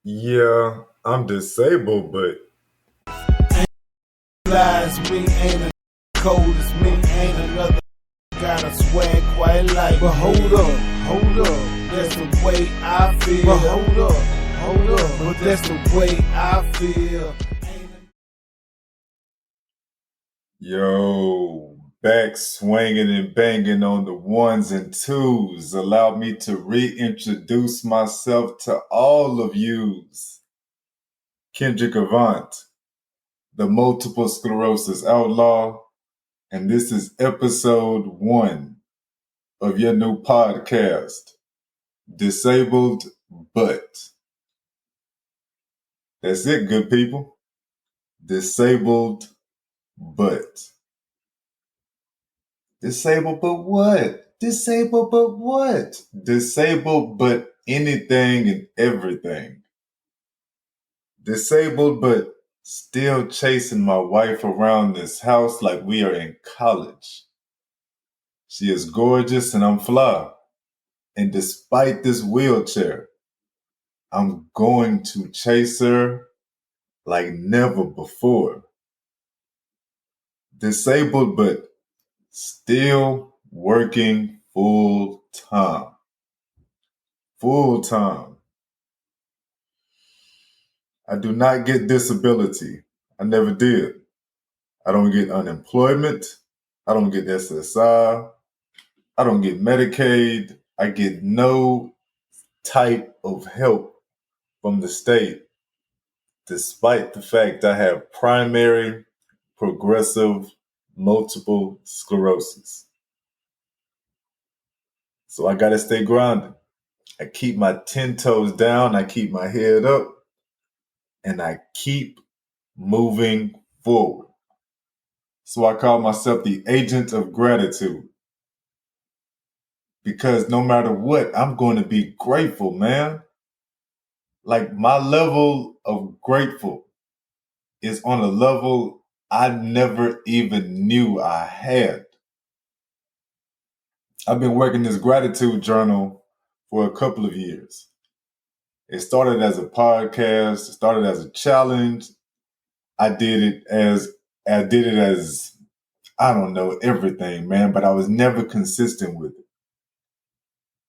Yeah, I'm disabled, but Lies me ain't a cold as me ain't another got a swag quite like. But hold up, that's the way I feel. But hold up, but that's the way I feel. yo, back swinging and banging on the ones and twos. Allow me to reintroduce myself to all of yous. Kendrick Avant, the multiple sclerosis outlaw, and this is episode 1 of your new podcast, Disabled But. That's it, good people. Disabled but. Disabled but what? Disabled but what? Disabled but anything and everything. Disabled but still chasing my wife around this house like we are in college. She is gorgeous and I'm fly. And despite this wheelchair, I'm going to chase her like never before. Disabled but still working full time. Full time. I do not get disability. I never did. I don't get unemployment. I don't get SSI. I don't get Medicaid. I get no type of help from the state, despite the fact I have primary progressive multiple sclerosis. So I got to stay grounded. I keep my 10 toes down. I keep my head up. And I keep moving forward. So I call myself the agent of gratitude. Because no matter what, I'm going to be grateful, man. Like my level of grateful is on a level I never even knew I had. I've been working this gratitude journal for a couple of years. It started as a podcast, it started as a challenge. I did it as I don't know everything, man, but I was never consistent with it.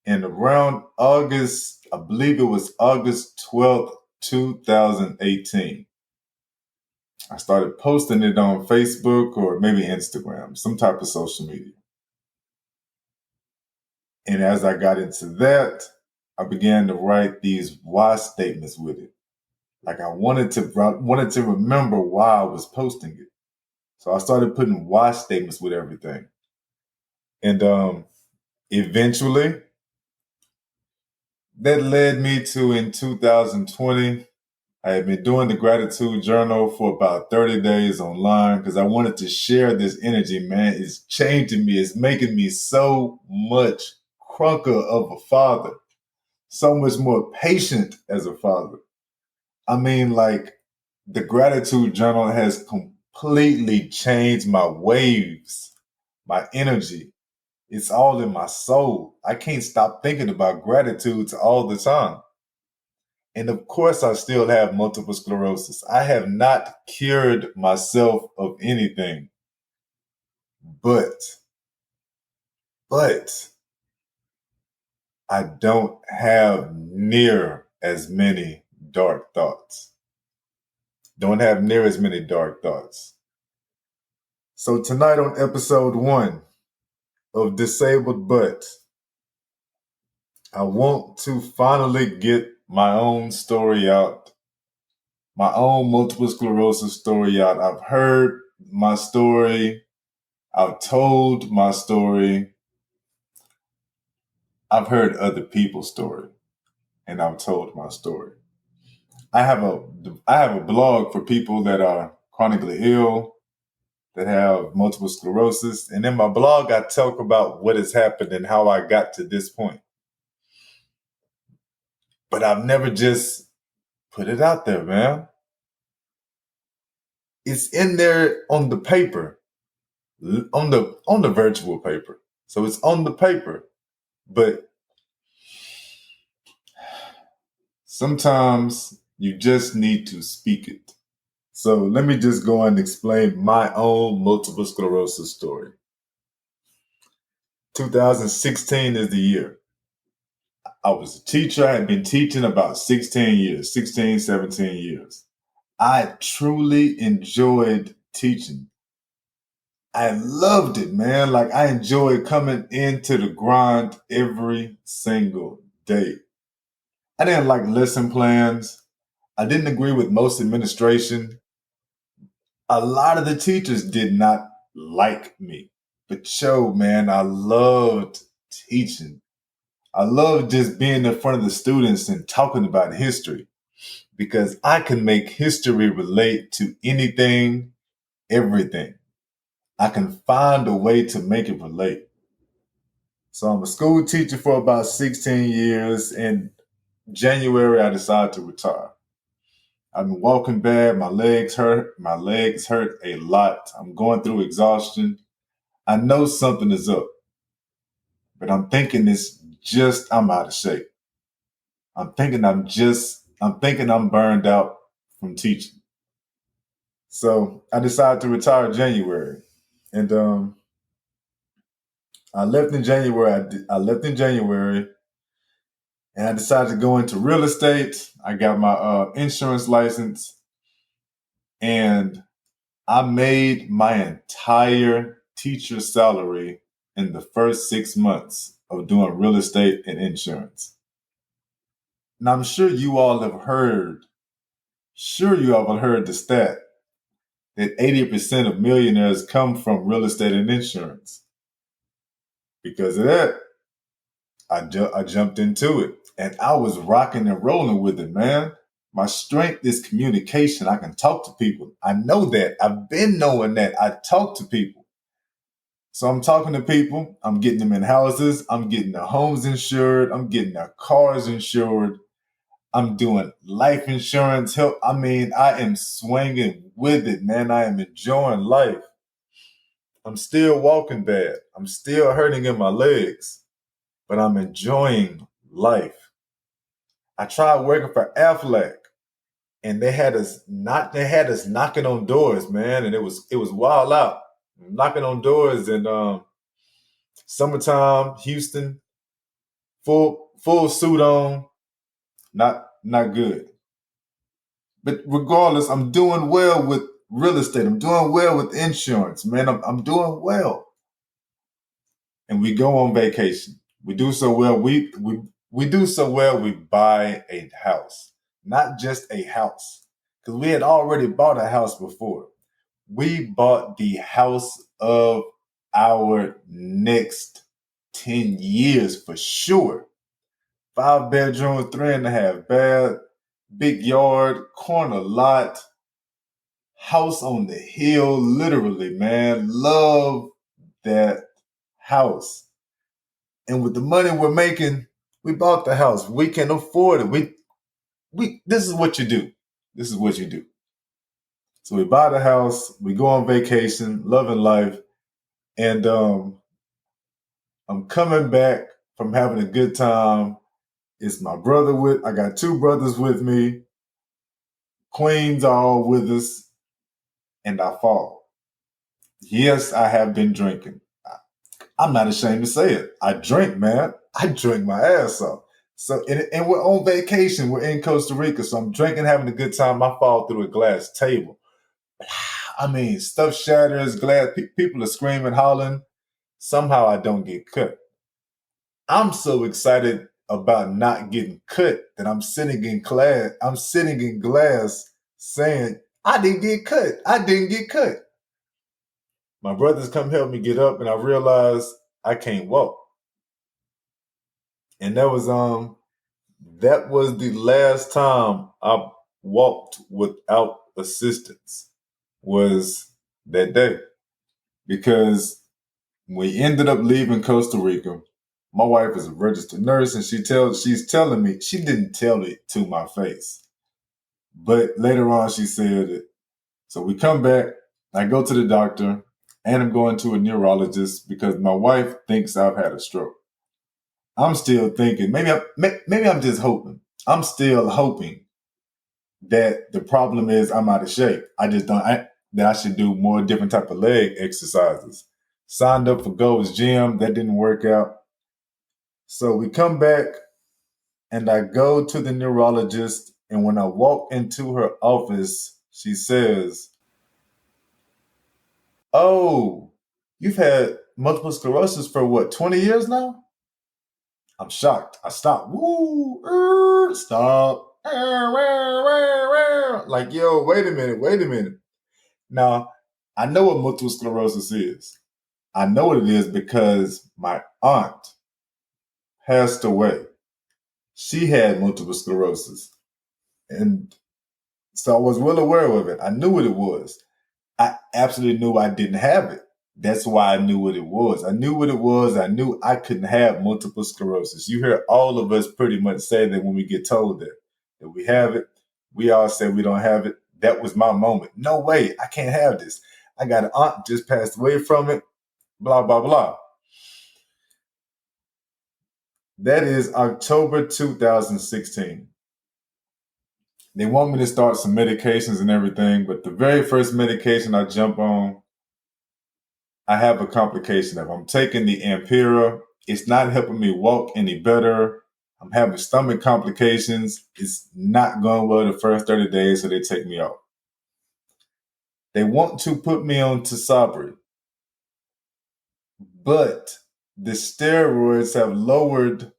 And around August, I believe it was August 12th, 2018, I started posting it on Facebook or maybe Instagram, some type of social media. And as I got into that, I began to write these why statements with it. Like I wanted to remember why I was posting it. So I started putting why statements with everything. And eventually, that led me to in 2020, I had been doing the gratitude journal for about 30 days online because I wanted to share this energy, man. It's changing me. It's making me so much crunker of a father, so much more patient as a father. I mean, like the gratitude journal has completely changed my waves, my energy. It's all in my soul. I can't stop thinking about gratitude all the time. And of course, I still have multiple sclerosis. I have not cured myself of anything, but, but I don't have near as many dark thoughts. Don't have near as many dark thoughts. So tonight on episode 1 of Disabled But, I want to finally get my own story out, my own multiple sclerosis story out. I've heard my story. I've told my story. I've heard other people's story, and I've told my story. I have a blog for people that are chronically ill, that have multiple sclerosis, and in my blog I talk about what has happened and how I got to this point. But I've never just put it out there, man. It's in there on the paper, on the virtual paper. So it's on the paper, but sometimes You just need to speak it. So let me just go and explain my own multiple sclerosis story. 2016 is the year. I was a teacher. I had been teaching about 16 years, 16, 17 years. I truly enjoyed teaching. I loved it, man. Like I enjoyed coming into the grind every single day. I didn't like lesson plans. I didn't agree with most administration. A lot of the teachers did not like me. But man, I loved teaching. I loved just being in front of the students and talking about history because I can make history relate to anything, everything. I can find a way to make it relate. So I'm a school teacher for about 16 years. In January, I decided to retire. I've been walking bad. My legs hurt. My legs hurt a lot. I'm going through exhaustion. I know something is up, but I'm thinking I'm out of shape. I'm thinking I'm burned out from teaching. So I decided to retire in January. And I left in January. I left in January and I decided to go into real estate. I got my insurance license and I made my entire teacher salary in the first 6 months of doing real estate and insurance. Now I'm sure you all have heard the stat that 80% of millionaires come from real estate and insurance. Because of that, I jumped into it and I was rocking and rolling with it, man. My strength is communication. I can talk to people. I know that. I've been knowing that. I talk to people. So I'm talking to people. I'm getting them in houses. I'm getting their homes insured. I'm getting their cars insured. I'm doing life insurance help. I mean, I am swinging with it, man. I am enjoying life. I'm still walking bad. I'm still hurting in my legs, but I'm enjoying life. I tried working for Aflac and they had us knocking on doors, man. And it was wild out. Knocking on doors in summertime, Houston, full suit on, not good. But regardless, I'm doing well with real estate. I'm doing well with insurance, man. I'm doing well. And we go on vacation. We do so well. We do so well. We buy a house, not just a house, because we had already bought a house before. We bought the house of our next 10 years for sure. 5 bedrooms, 3.5 bath, big yard, corner lot, house on the hill, literally, man. Love that house. And with the money we're making, we bought the house. We can afford it. This is what you do. This is what you do. So we buy the house, we go on vacation, loving life, and I'm coming back from having a good time. It's my brother I got 2 brothers with me. Queens are all with us, and I fall. Yes, I have been drinking. I'm not ashamed to say it. I drink, man. I drink my ass off. So, and we're on vacation. We're in Costa Rica. So I'm drinking, having a good time. I fall through a glass table. I mean, stuff shatters, glass. People are screaming, hollering. Somehow I don't get cut. I'm so excited about not getting cut that I'm sitting in class. I'm sitting in glass saying, I didn't get cut. I didn't get cut. My brothers come help me get up and I realize I can't walk. And that was the last time I walked without assistance was that day. Because we ended up leaving Costa Rica. My wife is a registered nurse and she's telling me, she didn't tell it to my face. But later on she said it. So we come back, I go to the doctor, and I'm going to a neurologist because my wife thinks I've had a stroke. I'm still thinking, maybe I'm just hoping. I'm still hoping that the problem is I'm out of shape. I just don't. That I should do more different type of leg exercises. Signed up for Gold's Gym. That didn't work out. So we come back and I go to the neurologist. And when I walk into her office, she says, "Oh, you've had multiple sclerosis for what, 20 years now?" I'm shocked. I stop. Woo, stop. Like, yo, wait a minute. Now, I know what multiple sclerosis is. I know what it is because my aunt passed away. She had multiple sclerosis. And so I was well aware of it. I knew what it was. I absolutely knew I didn't have it. That's why I knew what it was. I knew what it was. I knew I couldn't have multiple sclerosis. You hear all of us pretty much say that when we get told that we have it, we all say we don't have it. That was my moment. No way, I can't have this. I got an aunt just passed away from it, blah, blah, blah. That is October 2016. They want me to start some medications and everything, but the very first medication I jump on, I have a complication of. I'm taking the Ampera. It's not helping me walk any better. I'm having stomach complications. It's not going well the first 30 days, so they take me off. They want to put me on Tisabri, but the steroids have lowered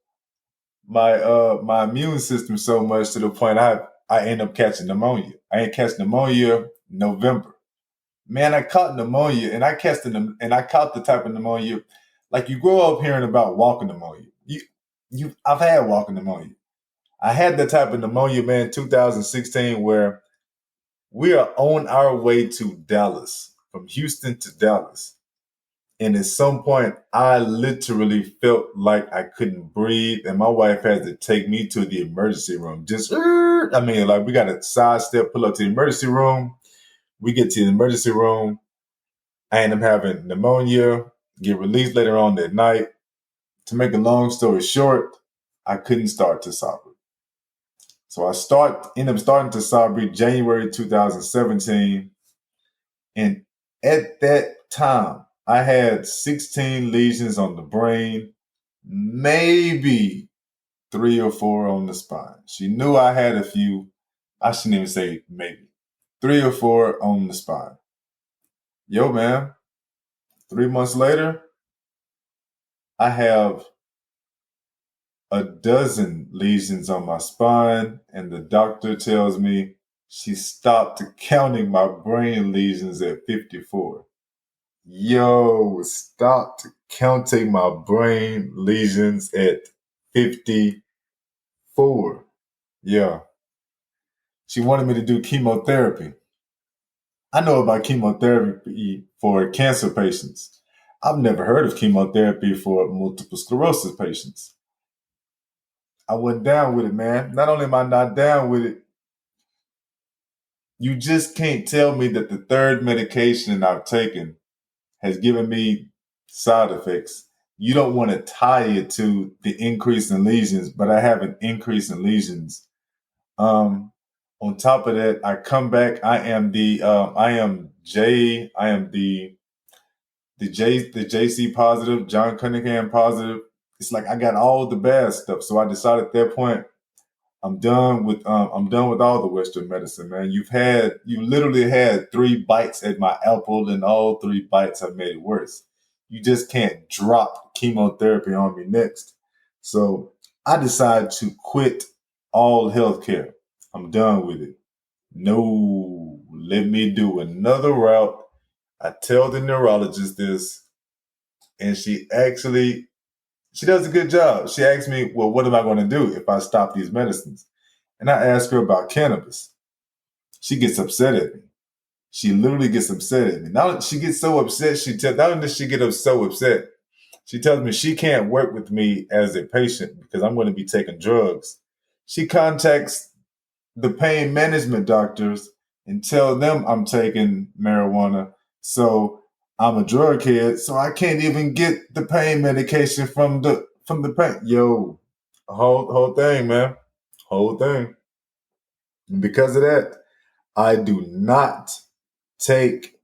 my immune system so much to the point I end up catching pneumonia. I ain't catch pneumonia November. Man, I caught pneumonia, and I caught the type of pneumonia like you grow up hearing about walking pneumonia. I've had walking pneumonia. I had that type of pneumonia, man, 2016, where we are on our way to Dallas, from Houston to Dallas. And at some point, I literally felt like I couldn't breathe. And my wife had to take me to the emergency room. We got to sidestep, pull up to the emergency room. We get to the emergency room. I end up having pneumonia, get released later on that night. To make a long story short, I couldn't start Tisabri. So I end up starting Tisabri January 2017. And at that time, I had 16 lesions on the brain, maybe 3 or 4 on the spine. She knew I had a few. I shouldn't even say maybe. 3 or 4 on the spine. Yo, man, 3 months later, I have a dozen lesions on my spine, and the doctor tells me she stopped counting my brain lesions at 54. Yo, stopped counting my brain lesions at 54. Yeah. She wanted me to do chemotherapy. I know about chemotherapy for cancer patients. I've never heard of chemotherapy for multiple sclerosis patients. I went down with it, man. Not only am I not down with it, you just can't tell me that the third medication I've taken has given me side effects. You don't want to tie it to the increase in lesions, but I have an increase in lesions. On top of that, I come back. I am the JC positive, John Cunningham positive. It's like I got all the bad stuff. So I decided at that point, I'm done with all the Western medicine, man. You literally had 3 bites at my apple, and all 3 bites have made it worse. You just can't drop chemotherapy on me next. So I decided to quit all healthcare. I'm done with it. No, let me do another route. I tell the neurologist this, and she does a good job. She asked me, well, what am I going to do if I stop these medicines? And I asked her about cannabis. She gets upset at me. She literally gets upset at me. Now she gets so upset, not only does she get so upset, she tells me she can't work with me as a patient because I'm going to be taking drugs. She contacts the pain management doctors and tell them I'm taking marijuana. So I'm a drug head, so I can't even get the pain medication from the pain. Yo, whole thing, man. Whole thing. And because of that, I do not take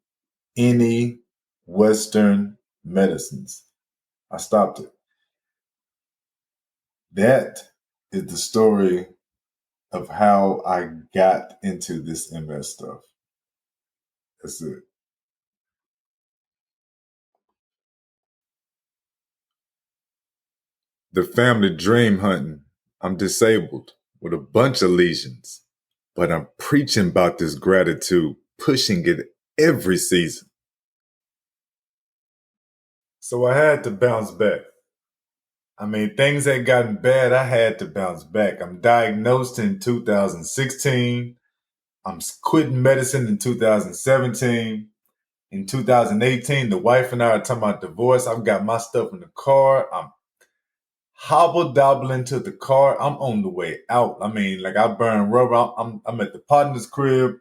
any Western medicines. I stopped it. That is the story of how I got into this MS stuff. That's it. The family dream hunting. I'm disabled with a bunch of lesions, but I'm preaching about this gratitude, pushing it every season. So I had to bounce back. I mean, things had gotten bad. I had to bounce back. I'm diagnosed in 2016. I'm quitting medicine in 2017. In 2018, the wife and I are talking about divorce. I've got my stuff in the car. I'm hobble-dobbling to the car. I'm on the way out. I mean, like I burn rubber. I'm at the partner's crib.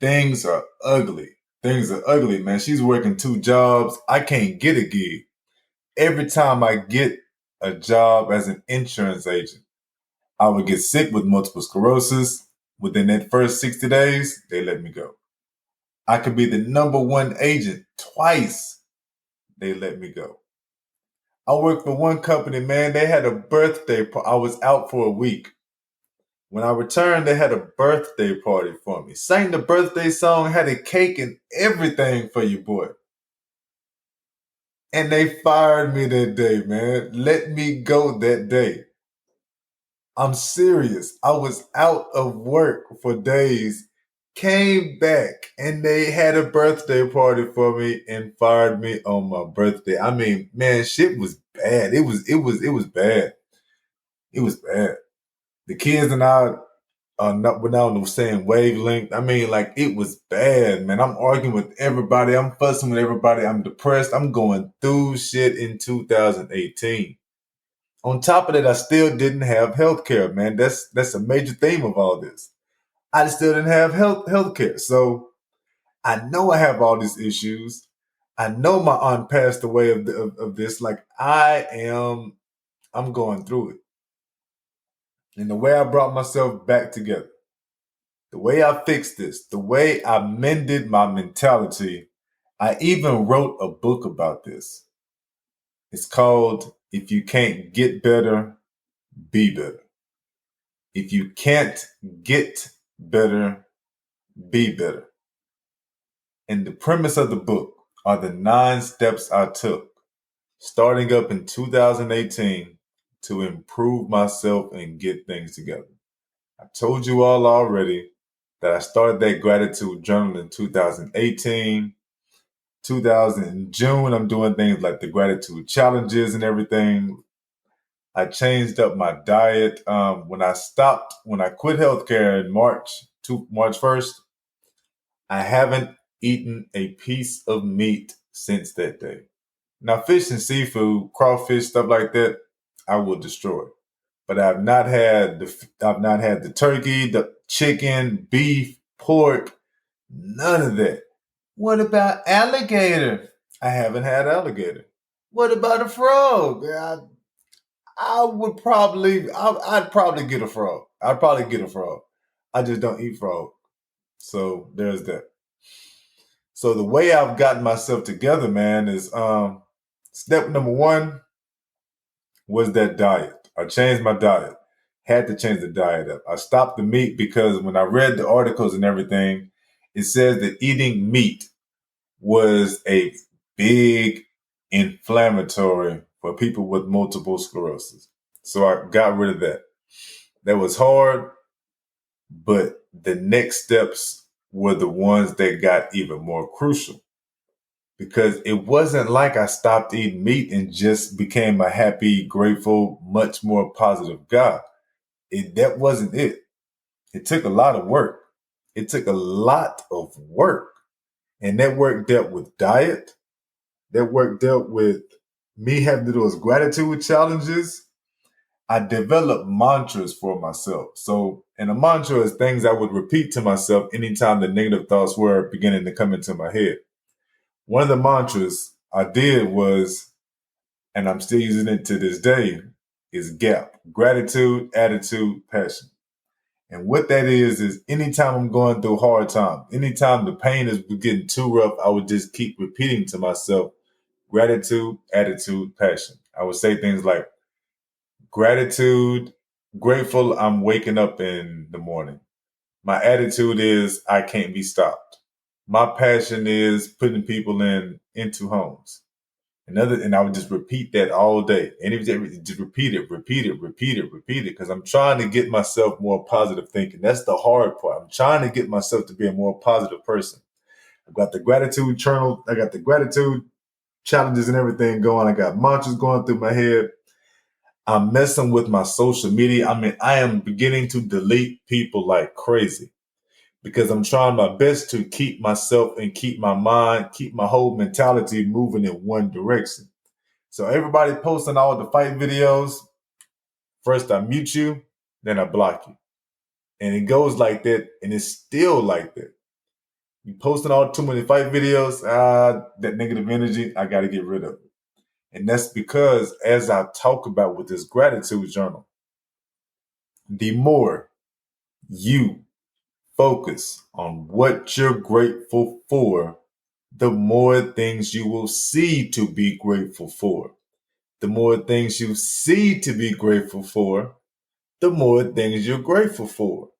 Things are ugly. Things are ugly, man. She's working 2 jobs. I can't get a gig. Every time I get a job as an insurance agent, I would get sick with multiple sclerosis. Within that first 60 days, they let me go. I could be the #1 agent twice. They let me go. I worked for one company, man. They had a birthday party. I was out for a week. When I returned, they had a birthday party for me. Sang the birthday song, had a cake and everything for you, boy. And they fired me that day, man. Let me go that day. I'm serious. I was out of work for days, came back, and they had a birthday party for me and fired me on my birthday. I mean, man, shit was bad. It was bad. It was bad. The kids and I we're not on the same wavelength. I mean, like, it was bad, man. I'm arguing with everybody. I'm fussing with everybody. I'm depressed. I'm going through shit in 2018. On top of that, I still didn't have health care, man. That's a major theme of all this. I still didn't have health care. So I know I have all these issues. I know my aunt passed away of this. Like, I'm going through it. And the way I brought myself back together, the way I fixed this, the way I mended my mentality, I even wrote a book about this. It's called If You Can't Get Better, Be Better. If you can't get better, be better. And the premise of the book are the 9 steps I took starting up in 2018 to improve myself and get things together. I told you all already that I started that gratitude journal in 2018. In June, I'm doing things like the gratitude challenges and everything. I changed up my diet. When I quit healthcare in March 1st, I haven't eaten a piece of meat since that day. Now, fish and seafood, crawfish, stuff like that, I will destroy. But I've not had the turkey, the chicken, beef, pork, none of that. What about alligator? I haven't had alligator. What about a frog? I'd probably get a frog. I'd probably get a frog. I just don't eat frog. So there's that. So the way I've gotten myself together, man, is step #1 was that diet. I changed my diet. Had to change the diet up. I stopped the meat because when I read the articles and everything, it says that eating meat was a big inflammatory for people with multiple sclerosis. So I got rid of that. That was hard, but the next steps were the ones that got even more crucial. Because it wasn't like I stopped eating meat and just became a happy, grateful, much more positive guy. That wasn't it. It took a lot of work. It took a lot of work. And that work dealt with diet. That work dealt with me having to do those gratitude challenges. I developed mantras for myself. So, and a mantra is things I would repeat to myself anytime the negative thoughts were beginning to come into my head. One of the mantras I did was, and I'm still using it to this day, is GAP: gratitude, attitude, passion. And what that is anytime I'm going through a hard time, anytime the pain is getting too rough, I would just keep repeating to myself, gratitude, attitude, passion. I would say things like gratitude, grateful I'm waking up in the morning. My attitude is I can't be stopped. My passion is putting people into homes. And I would just repeat that all day. And just repeat it, because I'm trying to get myself more positive thinking. That's the hard part. I'm trying to get myself to be a more positive person. I've got the gratitude journal. I got the gratitude challenges and everything going. I got mantras going through my head. I'm messing with my social media. I mean, I am beginning to delete people like crazy because I'm trying my best to keep myself and keep my mind, keep my whole mentality moving in one direction. So everybody posting all the fight videos, first I mute you, then I block you. And it goes like that, and it's still like that. You posting all too many fight videos, that negative energy, I got to get rid of it. And that's because, as I talk about with this gratitude journal, the more you focus on what you're grateful for, the more things you will see to be grateful for. The more things you see to be grateful for, the more things you're grateful for,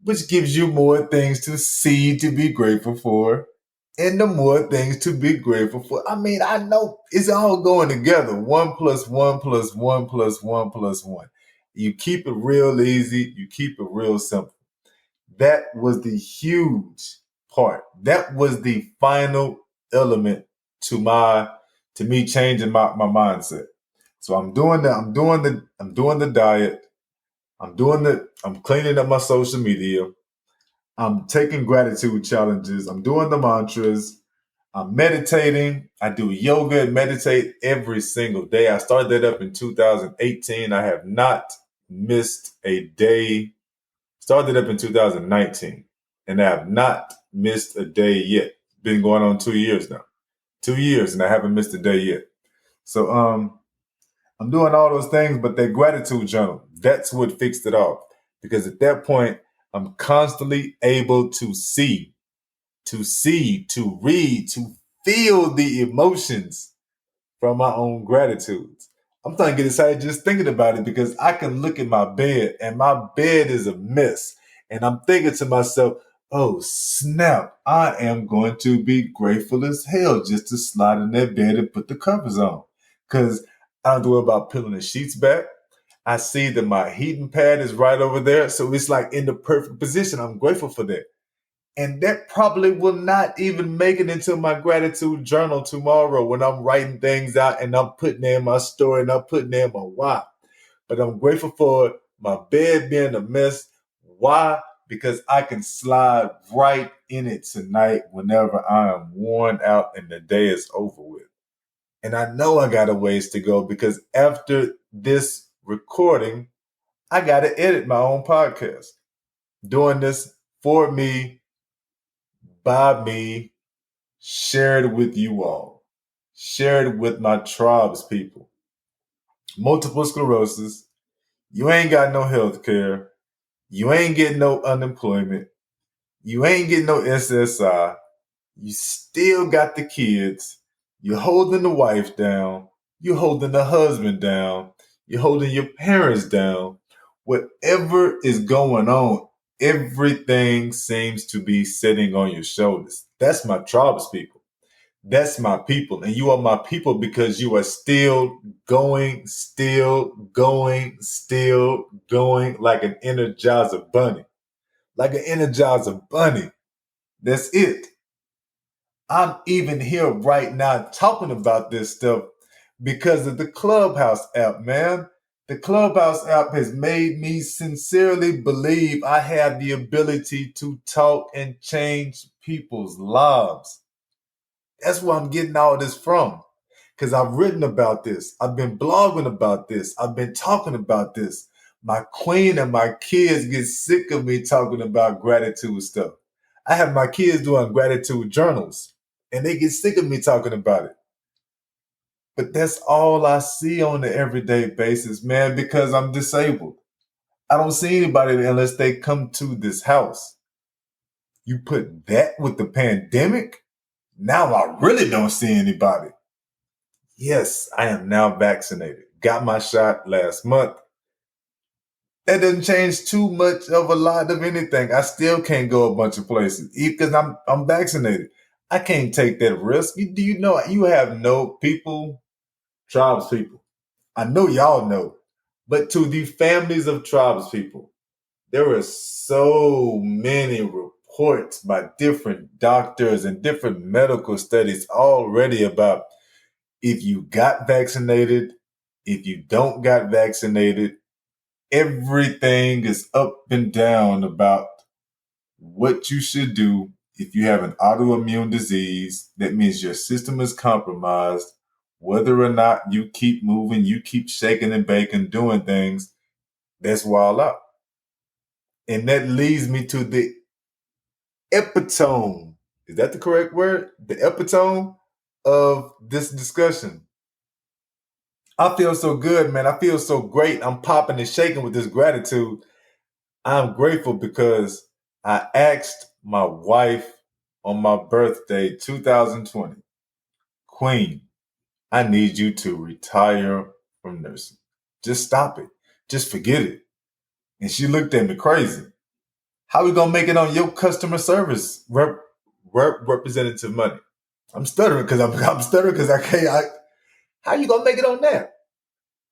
which gives you more things to see to be grateful for, and the more things to be grateful for. I mean, I know it's all going together. 1 plus 1 plus 1 plus 1 plus 1. You keep it real easy. You keep it real simple. That was the huge part. That was the final element to me changing my mindset. So I'm doing the diet. I'm cleaning up my social media. I'm taking gratitude challenges. I'm doing the mantras. I'm meditating. I do yoga and meditate every single day. I started that up in 2018. I have not missed a day. Started up in 2019, and I have not missed a day yet. Been going on 2 years now. 2 years, and I haven't missed a day yet. So I'm doing all those things, but that gratitude journal, that's what fixed it all. Because at that point, I'm constantly able to see, to read, to feel the emotions from my own gratitudes. I'm starting to get excited just thinking about it because I can look at my bed and my bed is a mess. And I'm thinking to myself, oh snap, I am going to be grateful as hell just to slide in that bed and put the covers on. Because I don't worry about peeling the sheets back. I see that my heating pad is right over there. So it's like in the perfect position. I'm grateful for that. And that probably will not even make it into my gratitude journal tomorrow when I'm writing things out and I'm putting in my story and I'm putting in my why. But I'm grateful for my bed being a mess. Why? Because I can slide right in it tonight whenever I am worn out and the day is over with. And I know I got a ways to go because after this recording, I got to edit my own podcast. Doing this for me, by me, shared with you all, shared with my tribes people. Multiple sclerosis, you ain't got no health care, you ain't getting no unemployment, you ain't getting no SSI, you still got the kids, you're holding the wife down, you're holding the husband down, you're holding your parents down. Whatever is going on, everything seems to be sitting on your shoulders. That's my tribes people. That's my people. And you are my people because you are still going, like an energizer bunny. Like an energizer bunny. That's it. I'm even here right now talking about this stuff because of the Clubhouse app, man. The Clubhouse app has made me sincerely believe I have the ability to talk and change people's lives. That's where I'm getting all this from. Because I've written about this. I've been blogging about this. I've been talking about this. My queen and my kids get sick of me talking about gratitude stuff. I have my kids doing gratitude journals, and they get sick of me talking about it. But that's all I see on an everyday basis, man, because I'm disabled. I don't see anybody unless they come to this house. You put that with the pandemic, now I really don't see anybody. Yes, I am now vaccinated. Got my shot last month. That doesn't change too much of a lot of anything. I still can't go a bunch of places because I'm vaccinated. I can't take that risk. Do you know you have no people, tribes people? I know y'all know, but to the families of tribes people, there are so many reports by different doctors and different medical studies already about if you got vaccinated, if you don't got vaccinated, everything is up and down about what you should do if you have an autoimmune disease. That means your system is compromised. Whether or not you keep moving, you keep shaking and baking, doing things, that's wild out. And that leads me to the epitome. Is that the correct word? The epitome of this discussion. I feel so good, man. I feel so great. I'm popping and shaking with this gratitude. I'm grateful because I asked my wife on my birthday, 2020, Queen, I need you to retire from nursing. Just stop it. Just forget it. And she looked at me crazy. How we gonna make it on your customer service representative money? I'm stuttering because I'm stuttering because I can't. How you gonna make it on that?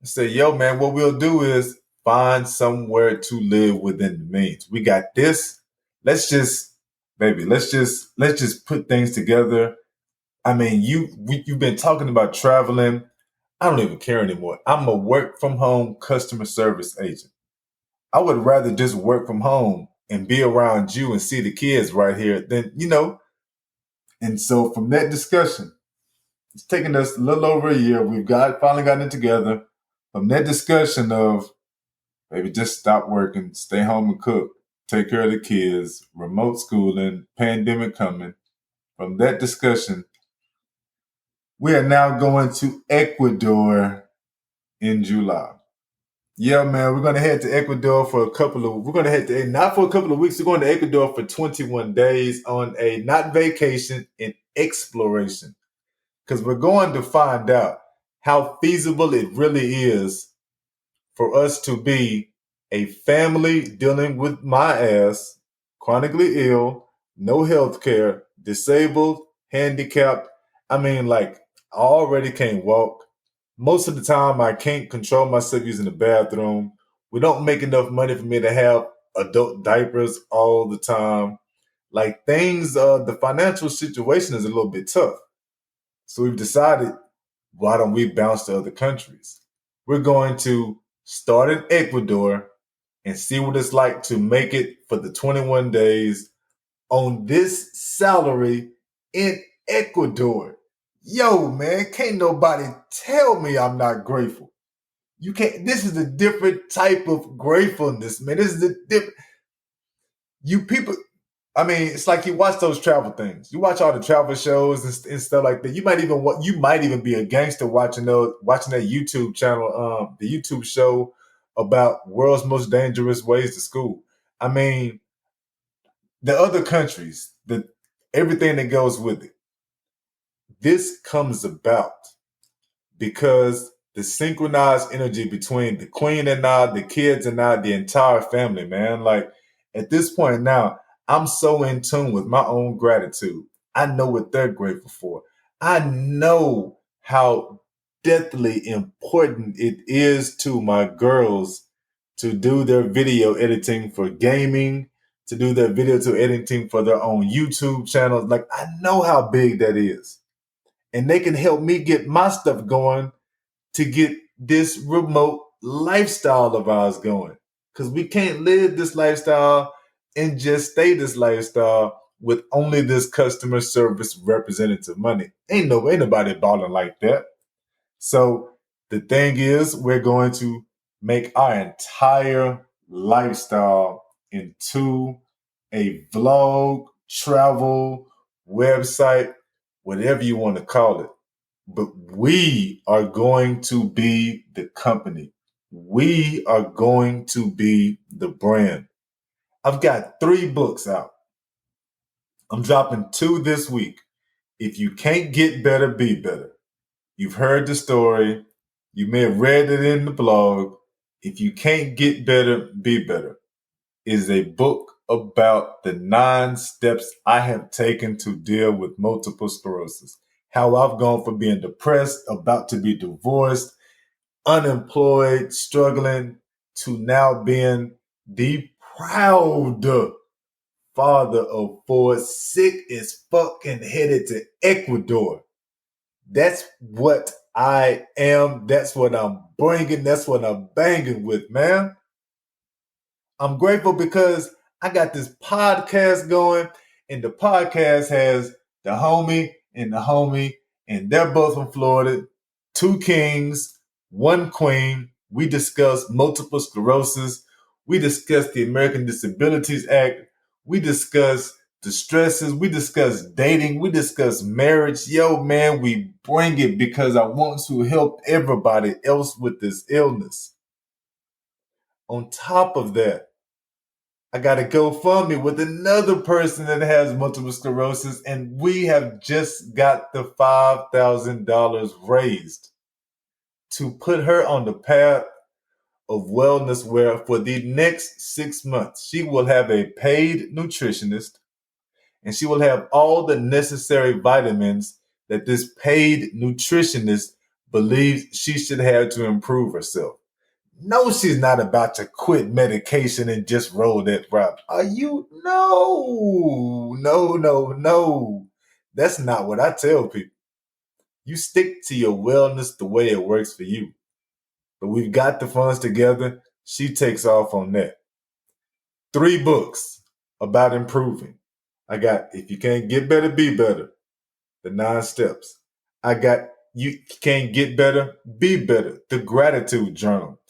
I said, yo, man, what we'll do is find somewhere to live within the means. We got this. Let's just, baby, let's just put things together. I mean, you've been talking about traveling. I don't even care anymore. I'm a work from home customer service agent. I would rather just work from home and be around you and see the kids right here than. And so from that discussion, it's taken us a little over a year. We've finally gotten it together. From that discussion of maybe just stop working, stay home and cook, take care of the kids, remote schooling, pandemic coming. From that discussion, we are now going to Ecuador in July. Yeah, man, we're going to head to Ecuador we're going to head to, not for a couple of weeks, we're going to Ecuador for 21 days on a not vacation, an exploration. Because we're going to find out how feasible it really is for us to be a family dealing with my ass, chronically ill, no health care, disabled, handicapped. I mean, like, I already can't walk. Most of the time, I can't control myself using the bathroom. We don't make enough money for me to have adult diapers all the time. Like, the financial situation is a little bit tough. So we've decided, why don't we bounce to other countries? We're going to start in Ecuador and see what it's like to make it for the 21 days on this salary in Ecuador. Yo, man, can't nobody tell me I'm not grateful. You can't. This is a different type of gratefulness, man. This is a different. You people. I mean, it's like you watch those travel things. You watch all the travel shows and stuff like that. You might even be a gangster watching that YouTube channel, the YouTube show about world's most dangerous ways to school. I mean, the other countries, everything that goes with it. This comes about because the synchronized energy between the queen and I, the kids and I, the entire family, man. Like at this point now, I'm so in tune with my own gratitude. I know what they're grateful for. I know how deathly important it is to my girls to do their video editing for gaming, to do their video editing for their own YouTube channels. Like I know how big that is. And they can help me get my stuff going to get this remote lifestyle of ours going. Because we can't live this lifestyle and just stay this lifestyle with only this customer service representative money. Ain't nobody balling like that. So the thing is, we're going to make our entire lifestyle into a vlog, travel, website, whatever you want to call it. But we are going to be the company. We are going to be the brand. I've got 3 books out. I'm dropping 2 this week. If you can't get better, be better. You've heard the story. You may have read it in the blog. If you can't get better, be better is a book about the 9 steps I have taken to deal with multiple sclerosis. How I've gone from being depressed, about to be divorced, unemployed, struggling, to now being the proud father of 4, sick as fuck and headed to Ecuador. That's what I am. That's what I'm bringing. That's what I'm banging with, man. I'm grateful because I got this podcast going, and the podcast has the homie and the homie, and they're both from Florida. 2 kings, 1 queen. We discuss multiple sclerosis. We discuss the American Disabilities Act. We discuss the stresses. We discuss dating. We discuss marriage. Yo, man, we bring it because I want to help everybody else with this illness. On top of that, I got a GoFundMe with another person that has multiple sclerosis, and we have just got the $5,000 raised to put her on the path of wellness, where for the next 6 months, she will have a paid nutritionist and she will have all the necessary vitamins that this paid nutritionist believes she should have to improve herself. No, she's not about to quit medication and just roll that route. Are you? No, no, no, no. That's not what I tell people. You stick to your wellness the way it works for you. But we've got the funds together. She takes off on that. 3 books about improving. I got If You Can't Get Better, Be Better. The 9 steps. I got You Can't Get Better, Be Better. The Gratitude Journal.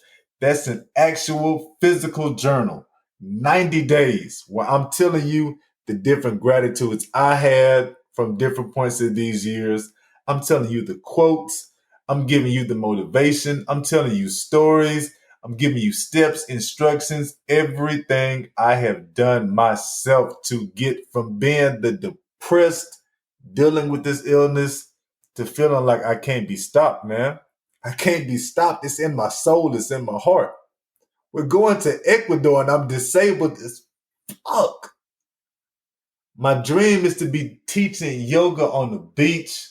That's an actual physical journal, 90 days, where I'm telling you the different gratitudes I had from different points of these years. I'm telling you the quotes. I'm giving you the motivation. I'm telling you stories. I'm giving you steps, instructions, everything I have done myself to get from being the depressed, dealing with this illness, to feeling like I can't be stopped, man. I can't be stopped. It's in my soul. It's in my heart. We're going to Ecuador and I'm disabled as fuck. My dream is to be teaching yoga on the beach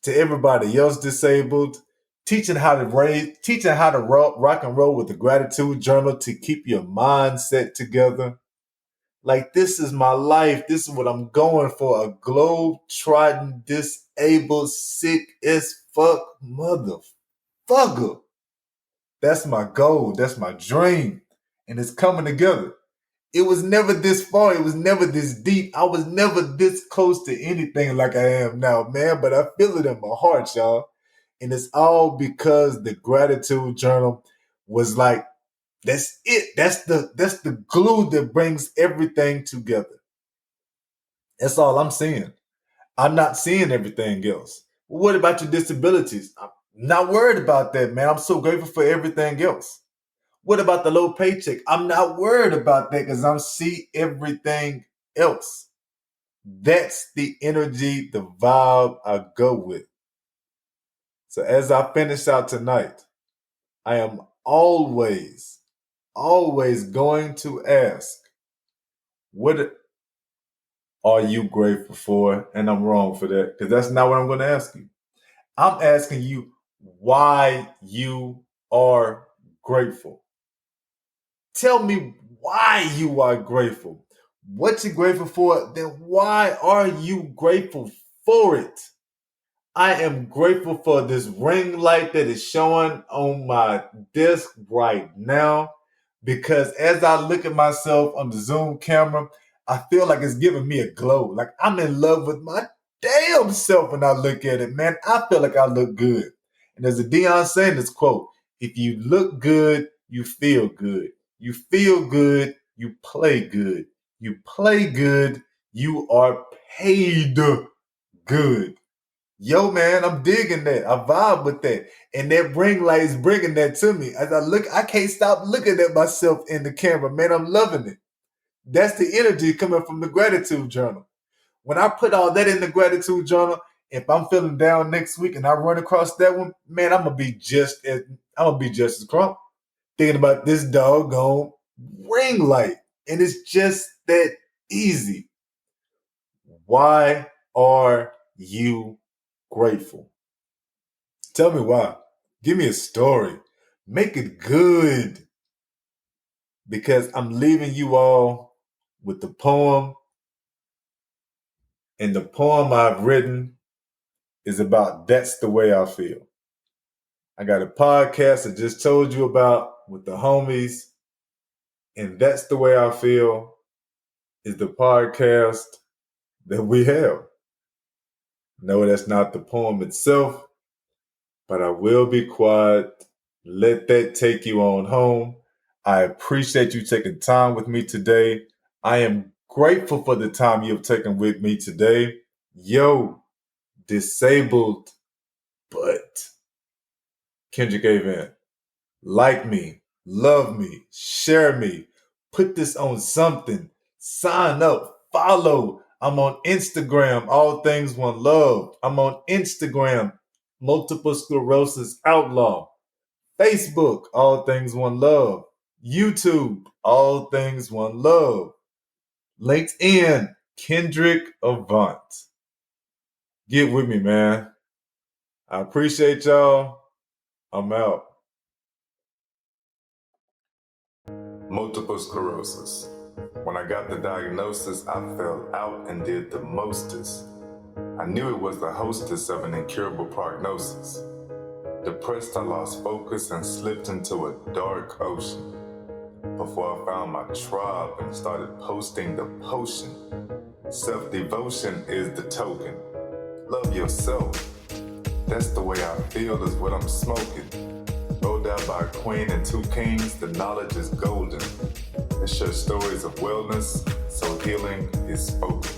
to everybody else disabled, teaching how to rock and roll with the gratitude journal to keep your mindset together. Like, this is my life. This is what I'm going for. A globe-trotting, disabled, sick as fuck motherfucker. That's my goal. That's my dream. And it's coming together. It was never this far. It was never this deep. I was never this close to anything like I am now, man. But I feel it in my heart, y'all. And it's all because the gratitude journal was like, that's it. That's the glue that brings everything together. That's all I'm seeing. I'm not seeing everything else. What about your disabilities? I'm not worried about that, man. I'm so grateful for everything else. What about the low paycheck? I'm not worried about that because I'm see everything else. That's the energy, the vibe I go with. So as I finish out tonight, I am always going to ask, what are you grateful for? And I'm wrong for that because that's not what I'm going to ask you. I'm asking you why you are grateful. Tell me why you are grateful. What you're grateful for, then why are you grateful for it? I am grateful for this ring light that is showing on my desk right now, because as I look at myself on the Zoom camera, I feel like it's giving me a glow. Like I'm in love with my damn self when I look at it, man. I feel like I look good. And there's a Deion Sanders quote: if you look good, you feel good. You feel good, you play good. You play good, you are paid good. Yo, man, I'm digging that. I vibe with that. And that ring light is bringing that to me. As I look, I can't stop looking at myself in the camera. Man, I'm loving it. That's the energy coming from the gratitude journal. When I put all that in the gratitude journal, if I'm feeling down next week and I run across that one, man, I'm gonna be just as crunk. Thinking about this doggone ring light. And it's just that easy. Why are you grateful? Tell me why. Give me a story. Make it good. Because I'm leaving you all with the poem. And the poem I've written is about That's the Way I Feel. I got a podcast I just told you about with the homies. And That's the Way I Feel is the podcast that we have. No, that's not the poem itself, but I will be quiet. Let that take you on home. I appreciate you taking time with me today. I am grateful for the time you've taken with me today. Yo, disabled, but Kendrick Avant. Like me, love me, share me, put this on something, sign up, follow. I'm on Instagram, All Things One Love. I'm on Instagram, Multiple Sclerosis Outlaw. Facebook, All Things One Love. YouTube, All Things One Love. LinkedIn, Kendrick Avant. Get with me, man. I appreciate y'all. I'm out. Multiple sclerosis. When I got the diagnosis, I fell out and did the mostest. I knew it was the hostess of an incurable prognosis. Depressed, I lost focus and slipped into a dark ocean. Before I found my tribe and started posting the potion. Self-devotion is the token. Love yourself. That's the way I feel is what I'm smoking. Rolled out by a queen and two kings, the knowledge is golden. It shares stories of wellness, so healing is spoken.